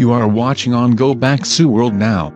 You are watching on Go Back Su World now.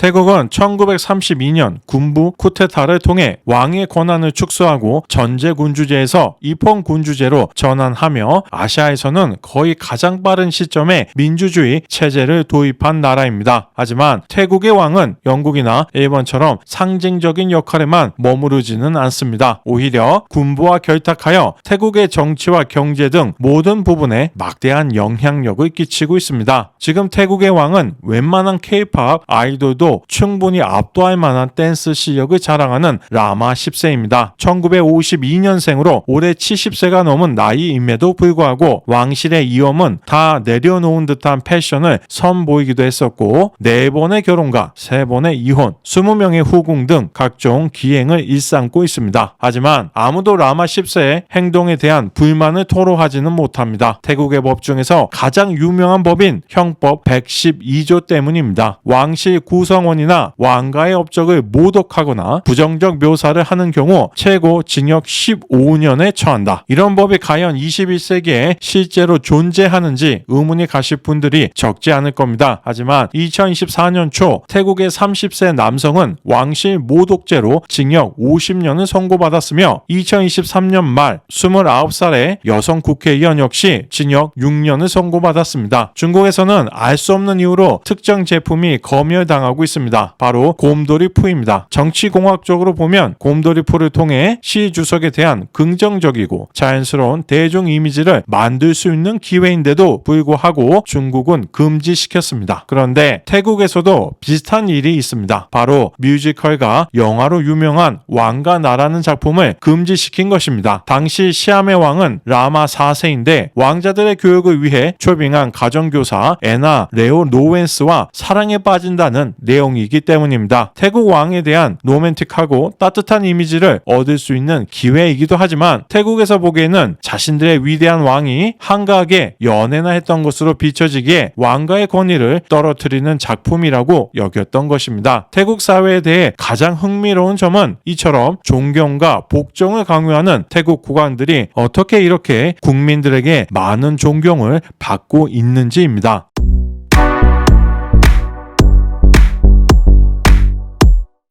태국은 1932년 군부 쿠데타를 통해 왕의 권한을 축소하고 전제군주제에서 입헌군주제로 전환하며 아시아에서는 거의 가장 빠른 시점에 민주주의 체제를 도입한 나라입니다. 하지만 태국의 왕은 영국이나 일본처럼 상징적인 역할에만 머무르지는 않습니다. 오히려 군부와 결탁하여 태국의 정치와 경제 등 모든 부분에 막대한 영향력을 끼치고 있습니다. 지금 태국의 왕은 웬만한 K-팝 아이돌도 충분히 압도할 만한 댄스 실력을 자랑하는 라마 10세입니다. 1952년생으로 올해 70세가 넘은 나이임에도 불구하고 왕실의 이엄은 다 내려놓은 듯한 패션을 선보이기도 했었고 4번의 결혼과 3번의 이혼, 20명의 후궁 등 각종 기행을 일삼고 있습니다. 하지만 아무도 라마 10세의 행동에 대한 불만을 토로하지는 못합니다. 태국의 법 중에서 가장 유명한 법인 형법 112조 때문입니다. 왕실 구성원이나 왕가의 업적을 모독하거나 부정적 묘사를 하는 경우 최고 징역 15년에 처한다. 이런 법이 과연 21세기에 실제로 존재하는지 의문이 가실 분들이 적지 않을 겁니다. 하지만 2024년 초 태국의 30세 남성은 왕실 모독죄로 징역 50년을 선고받았으며 2023년 말 29살의 여성 국회의원 역시 징역 6년을 선고받았습니다. 중국에서는 알 수 없는 이유로 특정 제품이 검열당하고 있습니다. 바로 곰돌이푸입니다. 정치공학적으로 보면 곰돌이푸를 통해 시 주석에 대한 긍정적이고 자연스러운 대중 이미지를 만들 수 있는 기회인데도 불구하고 중국은 금지시켰습니다. 그런데 태국에서도 비슷한 일이 있습니다. 바로 뮤지컬과 영화로 유명한 왕과 나라는 작품을 금지시킨 것입니다. 당시 시암의 왕은 라마 4세인데 왕자들의 교육을 위해 초빙한 가정교사 에나 레오 노웬스와 사랑에 빠진다는 내용이기 때문입니다. 태국 왕에 대한 로맨틱하고 따뜻한 이미지를 얻을 수 있는 기회이기도 하지만 태국에서 보기에는 자신들의 위대한 왕이 한가하게 연애나 했던 것으로 비춰지기에 왕가의 권위를 떨어뜨리는 작품이라고 여겼던 것입니다. 태국 사회에 대해 가장 흥미로운 점은 이처럼 존경과 복종을 강요하는 태국 국왕들이 어떻게 이렇게 국민들에게 많은 존경을 받고 있는지입니다.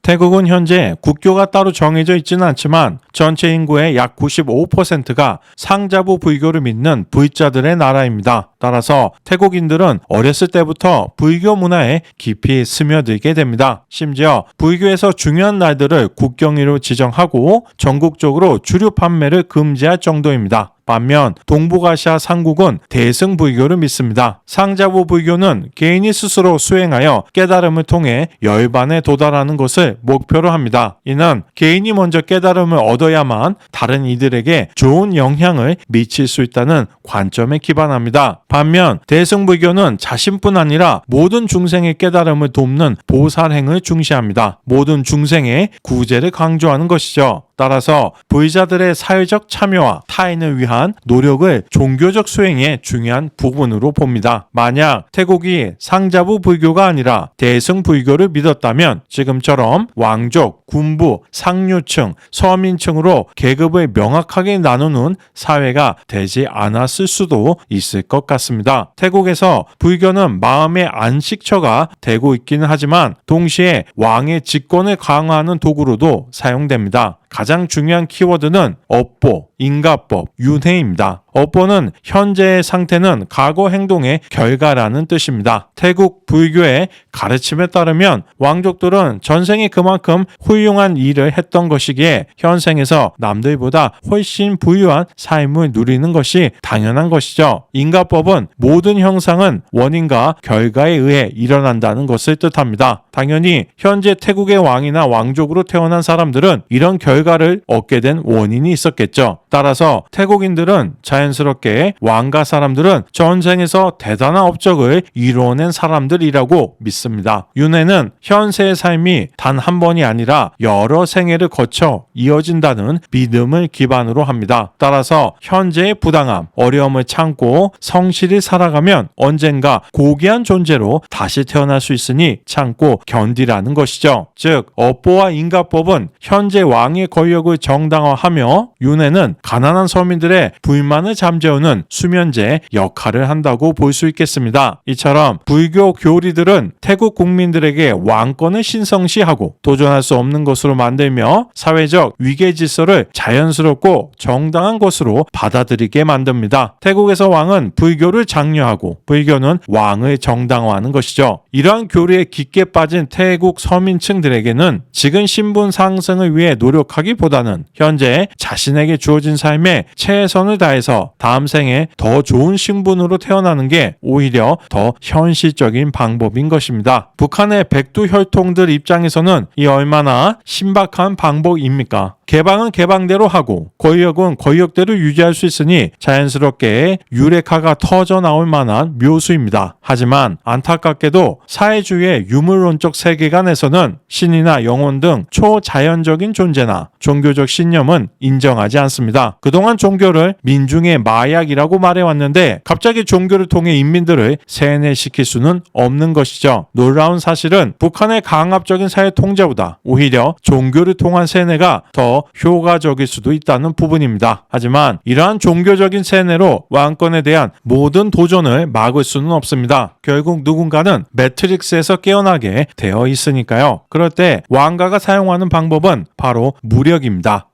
태국은 현재 국교가 따로 정해져 있지는 않지만 전체 인구의 약 95%가 상자부 불교를 믿는 불자들의 나라입니다. 따라서 태국인들은 어렸을 때부터 불교 문화에 깊이 스며들게 됩니다. 심지어 불교에서 중요한 날들을 국경일로 지정하고 전국적으로 주류 판매를 금지할 정도입니다. 반면 동북아시아 상국은 대승불교를 믿습니다. 상자부 불교는 개인이 스스로 수행하여 깨달음을 통해 열반에 도달하는 것을 목표로 합니다. 이는 개인이 먼저 깨달음을 얻어야만 다른 이들에게 좋은 영향을 미칠 수 있다는 관점에 기반합니다. 반면 대승불교는 자신뿐 아니라 모든 중생의 깨달음을 돕는 보살행을 중시합니다. 모든 중생의 구제를 강조하는 것이죠. 따라서 불자들의 사회적 참여와 타인을 위한 노력을 종교적 수행의 중요한 부분으로 봅니다. 만약 태국이 상자부 불교가 아니라 대승 불교를 믿었다면 지금처럼 왕족, 군부, 상류층, 서민층으로 계급을 명확하게 나누는 사회가 되지 않았을 수도 있을 것 같습니다. 태국에서 불교는 마음의 안식처가 되고 있기는 하지만 동시에 왕의 직권을 강화하는 도구로도 사용됩니다. 가장 중요한 키워드는 업보, 인가법, 윤회입니다. 업보는 현재의 상태는 과거 행동의 결과라는 뜻입니다. 태국 불교의 가르침에 따르면 왕족들은 전생에 그만큼 훌륭한 일을 했던 것이기에 현생에서 남들보다 훨씬 부유한 삶을 누리는 것이 당연한 것이죠. 인가법은 모든 형상은 원인과 결과에 의해 일어난다는 것을 뜻합니다. 당연히 현재 태국의 왕이나 왕족으로 태어난 사람들은 이런 결과를 얻게 된 원인이 있었겠죠. 따라서 태국인들은 자연스럽게 왕가 사람들은 전생에서 대단한 업적을 이루어낸 사람들이라고 믿습니다. 윤회는 현세의 삶이 단 한 번이 아니라 여러 생애를 거쳐 이어진다는 믿음을 기반으로 합니다. 따라서 현재의 부당함, 어려움을 참고 성실히 살아가면 언젠가 고귀한 존재로 다시 태어날 수 있으니 참고 견디라는 것이죠. 즉 업보와 인가법은 현재 왕의 권력을 정당화하며 윤회는 가난한 서민들의 불만을 잠재우는 수면제 역할을 한다고 볼 수 있겠습니다. 이처럼 불교 교리들은 태국 국민들에게 왕권을 신성시하고 도전할 수 없는 것으로 만들며 사회적 위계 질서를 자연스럽고 정당한 것으로 받아들이게 만듭니다. 태국에서 왕은 불교를 장려하고 불교는 왕을 정당화하는 것이죠. 이러한 교리에 깊게 빠진 태국 서민층들에게는 지금 신분 상승을 위해 노력하기보다는 현재 자신에게 주어진 삶에 최선을 다해서 다음 생에 더 좋은 신분으로 태어나는 게 오히려 더 현실적인 방법인 것입니다. 북한의 백두 혈통들 입장에서는 이 얼마나 신박한 방법입니까? 개방은 개방대로 하고 권력은 권력대로 유지할 수 있으니 자연스럽게 유레카가 터져 나올 만한 묘수입니다. 하지만 안타깝게도 사회주의의 유물론적 세계관에서는 신이나 영혼 등 초자연적인 존재나 종교적 신념은 인정하지 않습니다. 그동안 종교를 민중의 마약이라고 말해왔는데 갑자기 종교를 통해 인민들을 세뇌시킬 수는 없는 것이죠. 놀라운 사실은 북한의 강압적인 사회 통제보다 오히려 종교를 통한 세뇌가 더 효과적일 수도 있다는 부분입니다. 하지만 이러한 종교적인 세뇌로 왕권에 대한 모든 도전을 막을 수는 없습니다. 결국 누군가는 매트릭스에서 깨어나게 되어 있으니까요. 그럴 때 왕가가 사용하는 방법은 바로 무력입니다.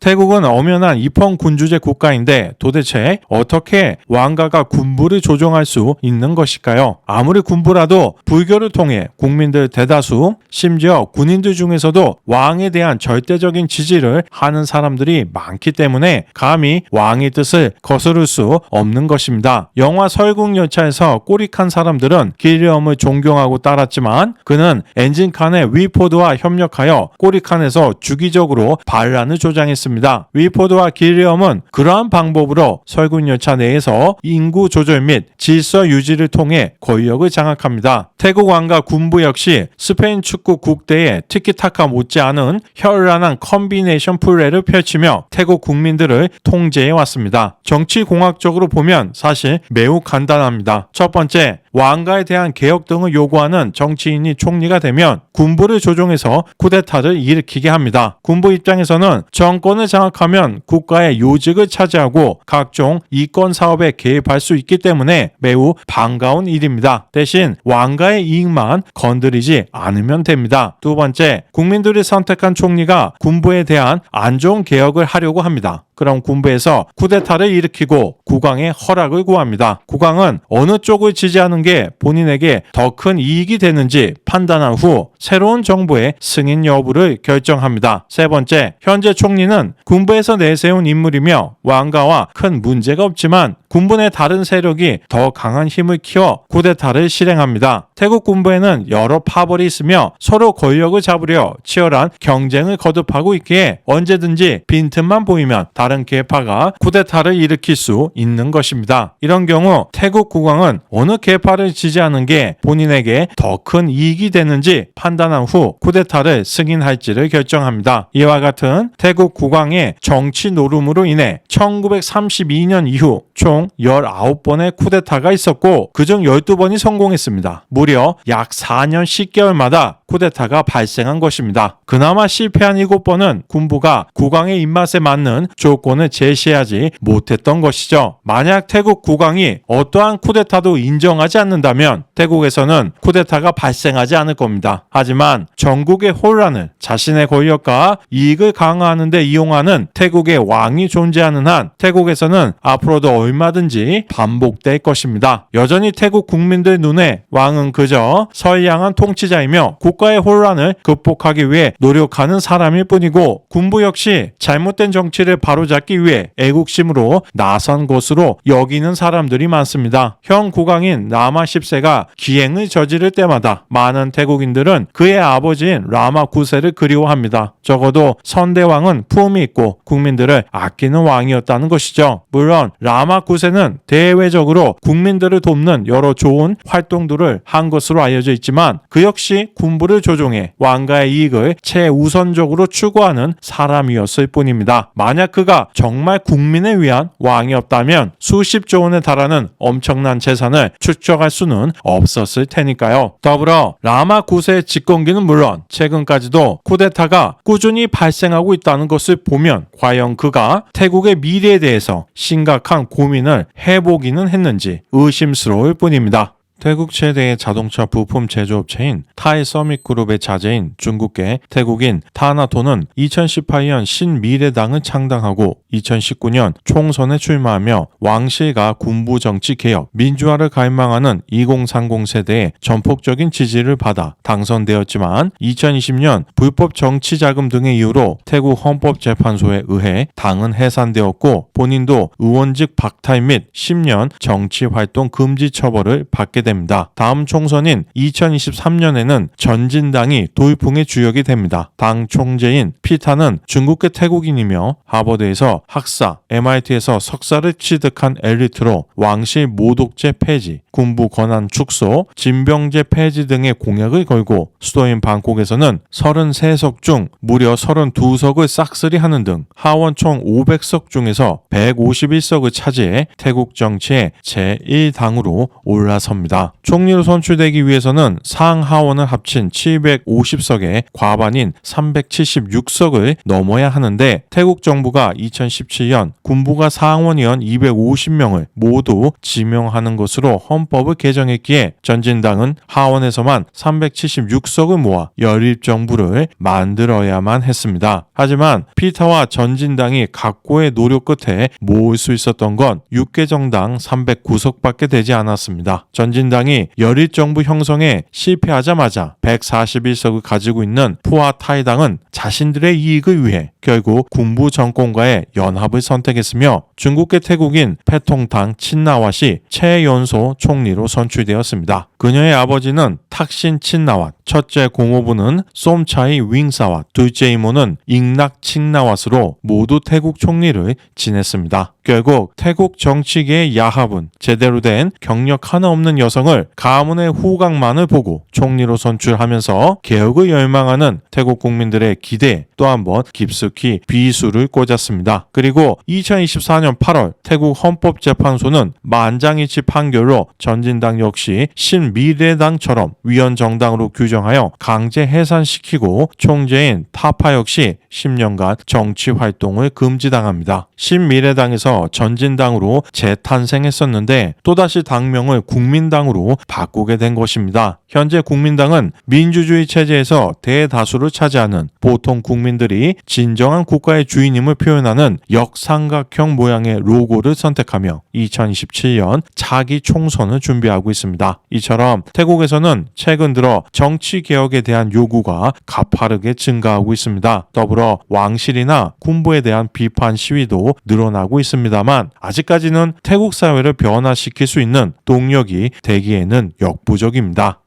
태국은 엄연한 입헌군주제 국가인데 도대체 어떻게 왕가가 군부를 조종할 수 있는 것일까요? 아무리 군부라도 불교를 통해 국민들 대다수, 심지어 군인들 중에서도 왕에 대한 절대적인 지지를 하는 사람들이 많기 때문에 감히 왕의 뜻을 거스를 수 없는 것입니다. 영화 설국열차에서 꼬릭한 사람들은 기리엄을 존경하고 따랐지만 그는 엔진칸의 위포드와 협력하여 꼬릭칸에서 주기적으로 반란을 조장했습니다. 위포드와 기리엄은 그러한 방법으로 설국열차 내에서 인구 조절 및 질서 유지를 통해 권력을 장악합니다. 태국 왕과 군부 역시 스페인 축구 국대의 티키타카 못지않은 현란한 컴비네이션 플레이를 펼치며 태국 국민들을 통제해 왔습니다. 정치공학적으로 보면 사실 매우 간단합니다. 첫 번째, 왕가에 대한 개혁 등을 요구하는 정치인이 총리가 되면 군부를 조종해서 쿠데타를 일으키게 합니다. 군부 입장에서는 정권을 장악하면 국가의 요직을 차지하고 각종 이권 사업에 개입할 수 있기 때문에 매우 반가운 일입니다. 대신 왕가의 이익만 건드리지 않으면 됩니다. 두 번째, 국민들이 선택한 총리가 군부에 대한 안 좋은 개혁을 하려고 합니다. 그럼 군부에서 쿠데타를 일으키고 국왕의 허락을 구합니다. 국왕은 어느 쪽을 지지하는 게 본인에게 더 큰 이익이 되는지 판단한 후 새로운 정부의 승인 여부를 결정합니다. 세 번째, 현재 총리는 군부에서 내세운 인물이며 왕가와 큰 문제가 없지만 군부 내 다른 세력이 더 강한 힘을 키워 쿠데타를 실행합니다. 태국 군부에는 여러 파벌이 있으며 서로 권력을 잡으려 치열한 경쟁을 거듭하고 있기에 언제든지 빈틈만 보이면 다른 계파가 쿠데타를 일으킬 수 있는 것입니다. 이런 경우 태국 국왕은 어느 계파를 지지하는 게 본인에게 더 큰 이익이 되는지 판단한 후 쿠데타를 승인할지를 결정합니다. 이와 같은 태국 국왕의 정치 노름으로 인해 1932년 이후 총 19번의 쿠데타가 있었고 그중 12번이 성공했습니다. 무려 약 4년 10개월마다 쿠데타가 발생한 것입니다. 그나마 실패한 7번은 군부가 국왕의 입맛에 맞는 조건을 제시하지 못했던 것이죠. 만약 태국 국왕이 어떠한 쿠데타도 인정하지 않는다면 태국에서는 쿠데타가 발생하지 않을 겁니다. 하지만 전국의 혼란을 자신의 권력과 이익을 강화하는 데 이용하는 태국의 왕이 존재하는 한 태국에서는 앞으로도 얼마든지 반복될 것입니다. 여전히 태국 국민들 눈에 왕은 그저 선량한 통치자이며 국가의 혼란을 극복하기 위해 노력하는 사람일 뿐이고 군부 역시 잘못된 정치를 바로잡기 위해 애국심으로 나선 것으로 여기는 사람들이 많습니다. 현 국왕인 라마 10세가 기행을 저지를 때마다 많은 태국인들은 그의 아버지인 라마 9세를 그리워합니다. 적어도 선대왕은 품이 있고 국민들을 아끼는 왕이었다는 것이죠. 물론 라마 9세는 대외적으로 국민들을 돕는 여러 좋은 활동들을 한 것으로 알려져 있지만 그 역시 군부 정부를 조종해 왕가의 이익을 최우선적으로 추구하는 사람이었을 뿐입니다. 만약 그가 정말 국민을 위한 왕이었다면 수십조 원에 달하는 엄청난 재산을 축적할 수는 없었을 테니까요. 더불어 라마 9세의 집권기는 물론 최근까지도 쿠데타가 꾸준히 발생하고 있다는 것을 보면 과연 그가 태국의 미래에 대해서 심각한 고민을 해보기는 했는지 의심스러울 뿐입니다. 태국 최대의 자동차 부품 제조업체인 타이 서밋그룹의 자제인 중국계 태국인 타나토는 2018년 신미래당을 창당하고 2019년 총선에 출마하며 왕실과 군부 정치 개혁, 민주화를 갈망하는 2030 세대의 전폭적인 지지를 받아 당선되었지만 2020년 불법 정치 자금 등의 이유로 태국 헌법재판소에 의해 당은 해산되었고 본인도 의원직 박탈 및 10년 정치 활동 금지 처벌을 받게 됩니다. 다음 총선인 2023년에는 전진당이 돌풍의 주역이 됩니다. 당 총재인 피타는 중국계 태국인이며 하버드에서 학사, MIT에서 석사를 취득한 엘리트로 왕실 모독죄 폐지, 군부 권한 축소, 진병제 폐지 등의 공약을 걸고 수도인 방콕에서는 33석 중 무려 32석을 싹쓸이하는 등 하원 총 500석 중에서 151석을 차지해 태국 정치의 제1당으로 올라섭니다. 총리로 선출되기 위해서는 상하원을 합친 750석에 과반인 376석을 넘어야 하는데 태국 정부가 2017년 군부가 상원의원 250명을 모두 지명하는 것으로 헌법을 개정했기에 전진당은 하원에서만 376석을 모아 연립정부를 만들어야만 했습니다. 하지만 피타와 전진당이 각고의 노력 끝에 모을 수 있었던 건 6개 정당 309석밖에 되지 않았습니다. 전진당이 연립정부 형성에 실패하자마자 141석을 가지고 있는 푸아 타이당은 자신들의 이익을 위해 결국 군부 정권과의 연합을 선택했으며 중국계 태국인 패통당 친나왓이 최연소 총리로 선출되었습니다. 그녀의 아버지는 탁신 친나왓, 첫째 공호부는 쏨차이 윙사왓, 둘째 이모는 잉낙 친나왓으로 모두 태국 총리를 지냈습니다. 결국 태국 정치계의 야합은 제대로 된 경력 하나 없는 여성을 가문의 후광만을 보고 총리로 선출하면서 개혁을 열망하는 태국 국민들의 기대에 또 한 번 깊숙이 비수를 꽂았습니다. 그리고 2024년 8월 태국 헌법재판소는 만장일치 판결로 전진당 역시 신미래당처럼 위헌정당으로 규정하여 강제 해산시키고 총재인 타파 역시 10년간 정치 활동을 금지당합니다. 신미래당에서 전진당으로 재탄생했었는데 또다시 당명을 국민당으로 바꾸게 된 것입니다. 현재 국민당은 민주주의 체제에서 대다수를 차지하는 보통 국민들이 진정한 국가의 주인임을 표현하는 역삼각형 모양의 로고를 선택하며 2027년 차기 총선을 준비하고 있습니다. 이처럼 태국에서는 최근 들어 정치 개혁에 대한 요구가 가파르게 증가하고 있습니다. 더불어 왕실이나 군부에 대한 비판 시위도 늘어나고 있습니다만 아직까지는 태국 사회를 변화시킬 수 있는 동력이 되기에는 역부족입니다.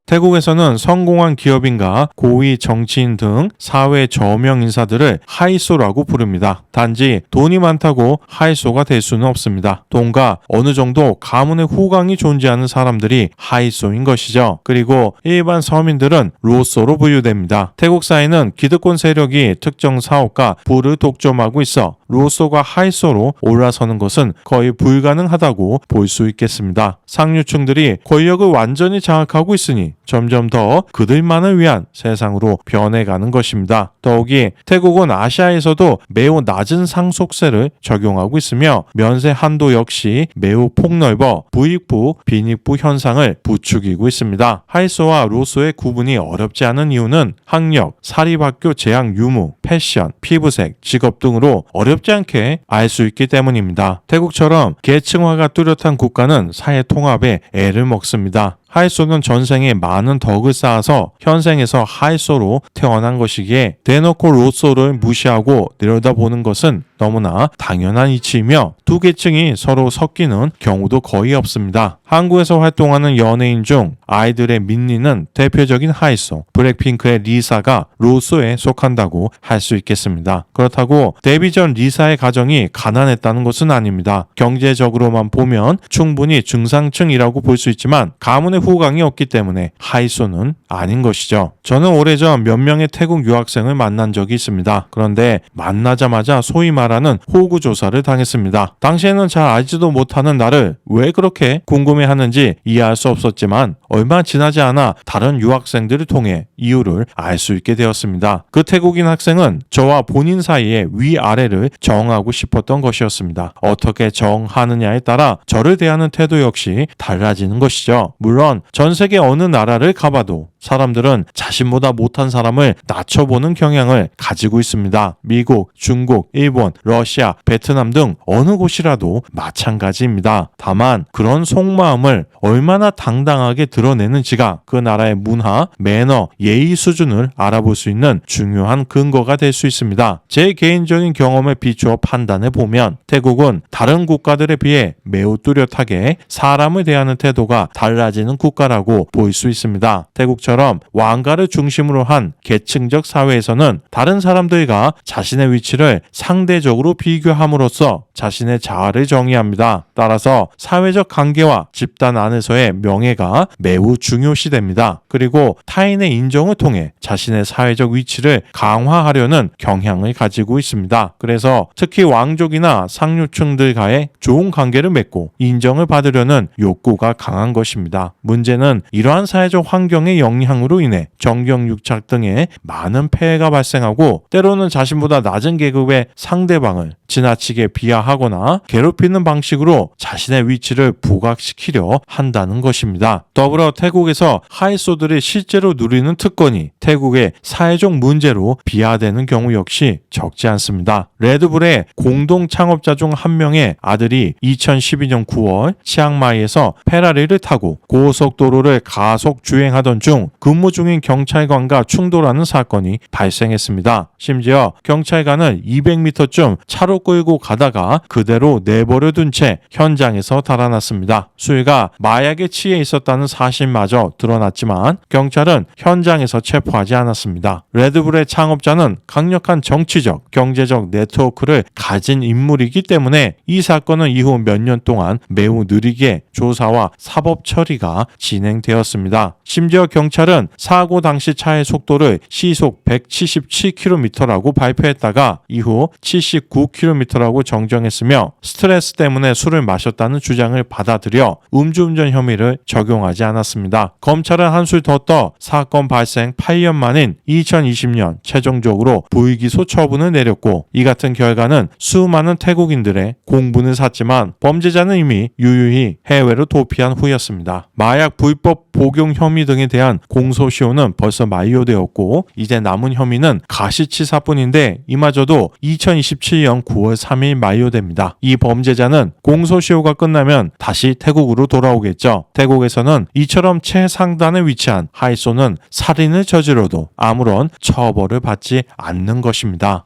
태국에서는 성공한 기업인과 고위 정치인 등 사회 저명 인사들을 하이소라고 부릅니다. 단지 돈이 많다고 하이소가 될 수는 없습니다. 돈과 어느 정도 가문의 후광이 존재하는 사람들이 하이소인 것이죠. 그리고 일반 서민들은 로소로 분류됩니다. 태국 사회는 기득권 세력이 특정 사업과 부를 독점하고 있어 로소가 하이소로 올라서는 것은 거의 불가능하다고 볼 수 있겠습니다. 상류층들이 권력을 완전히 장악하고 있으니 점점 더 그들만을 위한 세상으로 변해가는 것입니다. 더욱이 태국은 아시아에서도 매우 낮은 상속세를 적용하고 있으며 면세 한도 역시 매우 폭넓어 부익부, 빈익부 현상을 부추기고 있습니다. 하이소와 로소의 구분이 어렵지 않은 이유는 학력, 사립학교 재학 유무, 패션, 피부색, 직업 등으로 어렵지 않게 알 수 있기 때문입니다. 태국처럼 계층화가 뚜렷한 국가는 사회 통합에 애를 먹습니다. 하이소는 전생에 많은 덕을 쌓아서 현생에서 하이소로 태어난 것이기에 대놓고 로소를 무시하고 내려다보는 것은 너무나 당연한 이치이며 두 계층이 서로 섞이는 경우도 거의 없습니다. 한국에서 활동하는 연예인 중 아이들의 민니는 대표적인 하이소, 블랙핑크의 리사가 로소에 속한다고 할 수 있겠습니다. 그렇다고 데뷔 전 리사의 가정이 가난했다는 것은 아닙니다. 경제적으로만 보면 충분히 중상층이라고 볼 수 있지만 가문의 후광이 없기 때문에 하이소는 아닌 것이죠. 저는 오래전 몇 명의 태국 유학생을 만난 적이 있습니다. 그런데 만나자마자 소위 말하는 호구조사를 당했습니다. 당시에는 잘 알지도 못하는 나를 왜 그렇게 궁금해하는지 이해할 수 없었지만 얼마 지나지 않아 다른 유학생들을 통해 이유를 알 수 있게 되었습니다. 그 태국인 학생은 저와 본인 사이에 위아래를 정하고 싶었던 것이었습니다. 어떻게 정하느냐에 따라 저를 대하는 태도 역시 달라지는 것이죠. 물론 전 세계 어느 나라를 가봐도 사람들은 자신보다 못한 사람을 낮춰보는 경향을 가지고 있습니다. 미국, 중국, 일본, 러시아, 베트남 등 어느 곳이라도 마찬가지입니다. 다만 그런 속마음을 얼마나 당당하게 드러내는지가 그 나라의 문화, 매너, 예의 수준을 알아볼 수 있는 중요한 근거가 될 수 있습니다. 제 개인적인 경험에 비추어 판단해 보면 태국은 다른 국가들에 비해 매우 뚜렷하게 사람을 대하는 태도가 달라지는 국가라고 볼 수 있습니다. 태국처럼 왕가를 중심으로 한 계층적 사회에서는 다른 사람들과 자신의 위치를 상대적으로 비교함으로써 자신의 자아를 정의합니다. 따라서 사회적 관계와 집단 안에서의 명예가 매우 중요시됩니다. 그리고 타인의 인정을 통해 자신의 사회적 위치를 강화하려는 경향을 가지고 있습니다. 그래서 특히 왕족이나 상류층들과의 좋은 관계를 맺고 인정을 받으려는 욕구가 강한 것입니다. 문제는 이러한 사회적 환경의 영향으로 인해 정경유착 등의 많은 폐해가 발생하고 때로는 자신보다 낮은 계급의 상대방을 지나치게 비하하거나 괴롭히는 방식으로 자신의 위치를 부각시키려 한다는 것입니다. 더불어 태국에서 하이소들이 실제로 누리는 특권이 태국의 사회적 문제로 비하되는 경우 역시 적지 않습니다. 레드불의 공동 창업자 중 한 명의 아들이 2012년 9월 치앙마이에서 페라리를 타고 고속도로를 가속 주행하던 중 근무 중인 경찰관과 충돌하는 사건이 발생했습니다. 심지어 경찰관을 200m쯤 차로 끌고 가다가 그대로 내버려 둔 채 현장에서 달아났습니다. 수희가 마약에 취해 있었다는 사실마저 드러났지만 경찰은 현장에서 체포하지 않았습니다. 레드불의 창업자는 강력한 정치적, 경제적 네트워크를 가진 인물이기 때문에 이 사건은 이후 몇 년 동안 매우 느리게 조사와 사법 처리가 진행되었습니다. 심지어 경찰은 사고 당시 차의 속도를 시속 177km라고 발표했다가 이후 79km라고 정정했으며 스트레스 때문에 술을 마셨다는 주장을 받아들여 음주운전 혐의를 적용하지 않았습니다. 검찰은 한술 더 떠 사건 발생 8년 만인 2020년 최종적으로 불기소 처분을 내렸고 이 같은 결과는 수많은 태국인들의 공분을 샀지만 범죄자는 이미 유유히 해외로 도피한 후였습니다. 마약 불법 복용 혐의 등에 대한 공소시효는 벌써 만료되었고 이제 남은 혐의는 가시치사뿐인데 이마저도 2027년 9월 3일 만료됩니다. 이 범죄자는 공소시효가 끝나면 다시 태국으로 돌아오겠죠. 태국에서는 이처럼 최상단에 위치한 하이소는 살인을 저지러도 아무런 처벌을 받지 않는 것입니다.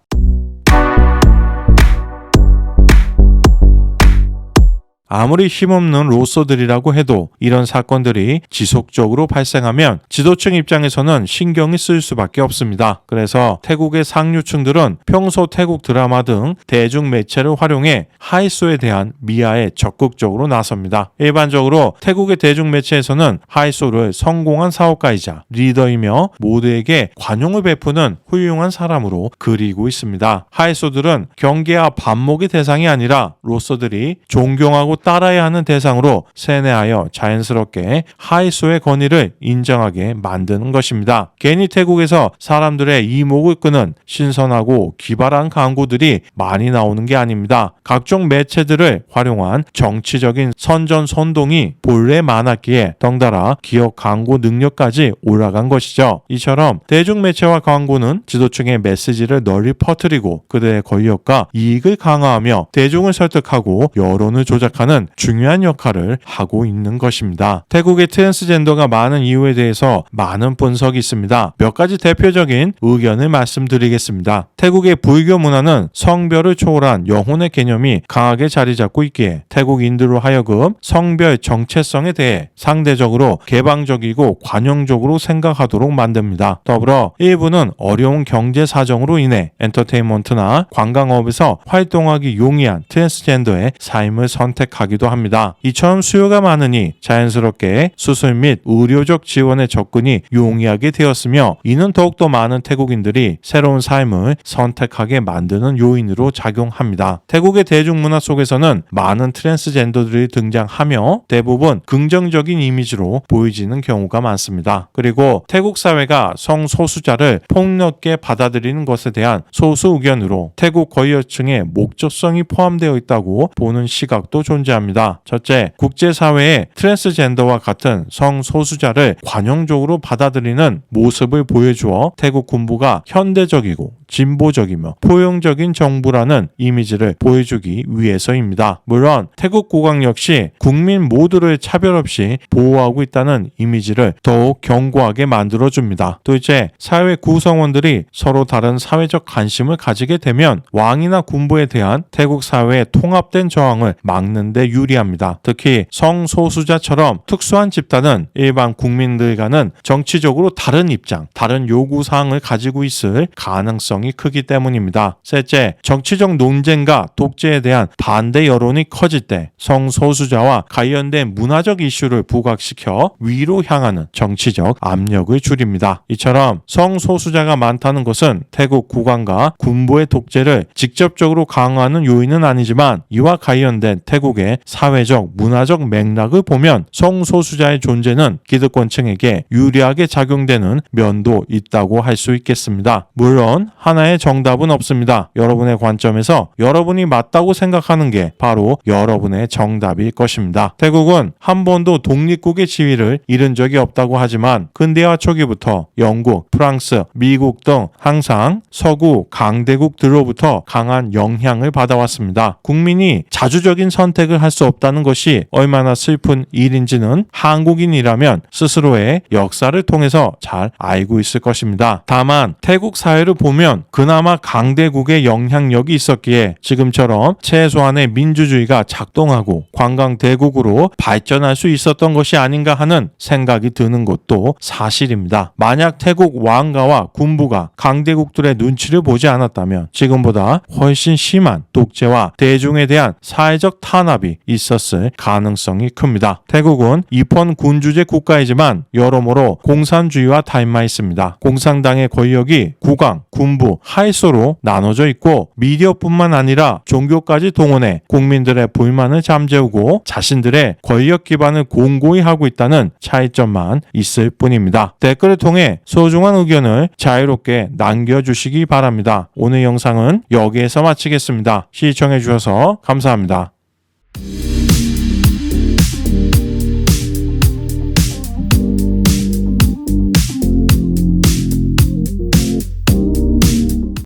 아무리 힘없는 로쏘들이라고 해도 이런 사건들이 지속적으로 발생하면 지도층 입장에서는 신경이 쓰일 수밖에 없습니다. 그래서 태국의 상류층들은 평소 태국 드라마 등 대중 매체를 활용해 하이소에 대한 미화에 적극적으로 나섭니다. 일반적으로 태국의 대중 매체에서는 하이소를 성공한 사업가이자 리더이며 모두에게 관용을 베푸는 훌륭한 사람으로 그리고 있습니다. 하이소들은 경계와 반목의 대상이 아니라 로쏘들이 존경하고 따라야 하는 대상으로 세뇌하여 자연스럽게 하이소의 권위를 인정하게 만드는 것입니다. 괜히 태국에서 사람들의 이목을 끄는 신선하고 기발한 광고들이 많이 나오는 게 아닙니다. 각종 매체들을 활용한 정치적인 선전선동이 본래 많았기에 덩달아 기업 광고 능력까지 올라간 것이죠. 이처럼 대중매체와 광고는 지도층의 메시지를 널리 퍼뜨리고 그들의 권력과 이익을 강화하며 대중을 설득하고 여론을 조작하는 구가는 중요한 역할을 하고 있는 것입니다. 태국의 트랜스젠더가 많은 이유에 대해서 많은 분석이 있습니다. 몇 가지 대표적인 의견을 말씀드리겠습니다. 태국의 불교 문화는 성별을 초월한 영혼의 개념이 강하게 자리 잡고 있기에 태국인들로 하여금 성별 정체성에 대해 상대적으로 개방적이고 관용적으로 생각하도록 만듭니다. 더불어 일부는 어려운 경제 사정으로 인해 엔터테인먼트나 관광업에서 활동하기 용이한 트랜스젠더의 삶을 선택하기도 합니다. 이처럼 수요가 많으니 자연스럽게 수술 및 의료적 지원의 접근이 용이하게 되었으며 이는 더욱더 많은 태국인들이 새로운 삶을 선택하게 만드는 요인으로 작용합니다. 태국의 대중문화 속에서는 많은 트랜스젠더들이 등장하며 대부분 긍정적인 이미지로 보여지는 경우가 많습니다. 그리고 태국 사회가 성소수자를 폭넓게 받아들이는 것에 대한 소수 의견으로 태국 거의여층의 목적성이 포함되어 있다고 보는 시각도 존재합니다. 첫째, 국제사회에 트랜스젠더와 같은 성소수자를 관용적으로 받아들이는 모습을 보여주어 태국 군부가 현대적이고 진보적이며 포용적인 정부라는 이미지를 보여주기 위해서입니다. 물론 태국 국왕 역시 국민 모두를 차별 없이 보호하고 있다는 이미지를 더욱 견고하게 만들어줍니다. 둘째, 사회 구성원들이 서로 다른 사회적 관심을 가지게 되면 왕이나 군부에 대한 태국 사회의 통합된 저항을 막는 데 유리합니다. 특히 성소수자처럼 특수한 집단은 일반 국민들과는 정치적으로 다른 입장, 다른 요구사항을 가지고 있을 가능성이 크기 때문입니다. 셋째, 정치적 논쟁과 독재에 대한 반대 여론이 커질 때 성소수자와 관련된 문화적 이슈를 부각시켜 위로 향하는 정치적 압력을 줄입니다. 이처럼 성소수자가 많다는 것은 태국 국왕과 군부의 독재를 직접적으로 강화하는 요인은 아니지만 이와 관련된 태국의 사회적 문화적 맥락을 보면 성소수자의 존재는 기득권층에게 유리하게 작용되는 면도 있다고 할 수 있겠습니다. 물론 하나의 정답은 없습니다. 여러분의 관점에서 여러분이 맞다고 생각하는 게 바로 여러분의 정답일 것입니다. 태국은 한 번도 독립국의 지위를 잃은 적이 없다고 하지만 근대화 초기부터 영국, 프랑스, 미국 등 항상 서구 강대국들로부터 강한 영향을 받아왔습니다. 국민이 자주적인 선택을 할 수 없다는 것이 얼마나 슬픈 일인지는 한국인이라면 스스로의 역사를 통해서 잘 알고 있을 것입니다. 다만 태국 사회를 보면 그나마 강대국의 영향력이 있었기에 지금처럼 최소한의 민주주의가 작동하고 관광대국으로 발전할 수 있었던 것이 아닌가 하는 생각이 드는 것도 사실입니다. 만약 태국 왕가와 군부가 강대국들의 눈치를 보지 않았다면 지금보다 훨씬 심한 독재와 대중에 대한 사회적 탄압이 있었을 가능성이 큽니다. 태국은 입헌 군주제 국가이지만 여러모로 공산주의와 닮아 있습니다. 공산당의 권력이 국왕, 군부, 하에서로 나눠져 있고 미디어뿐만 아니라 종교까지 동원해 국민들의 불만을 잠재우고 자신들의 권력 기반을 공고히 하고 있다는 차이점만 있을 뿐입니다. 댓글을 통해 소중한 의견을 자유롭게 남겨주시기 바랍니다. 오늘 영상은 여기에서 마치겠습니다. 시청해주셔서 감사합니다.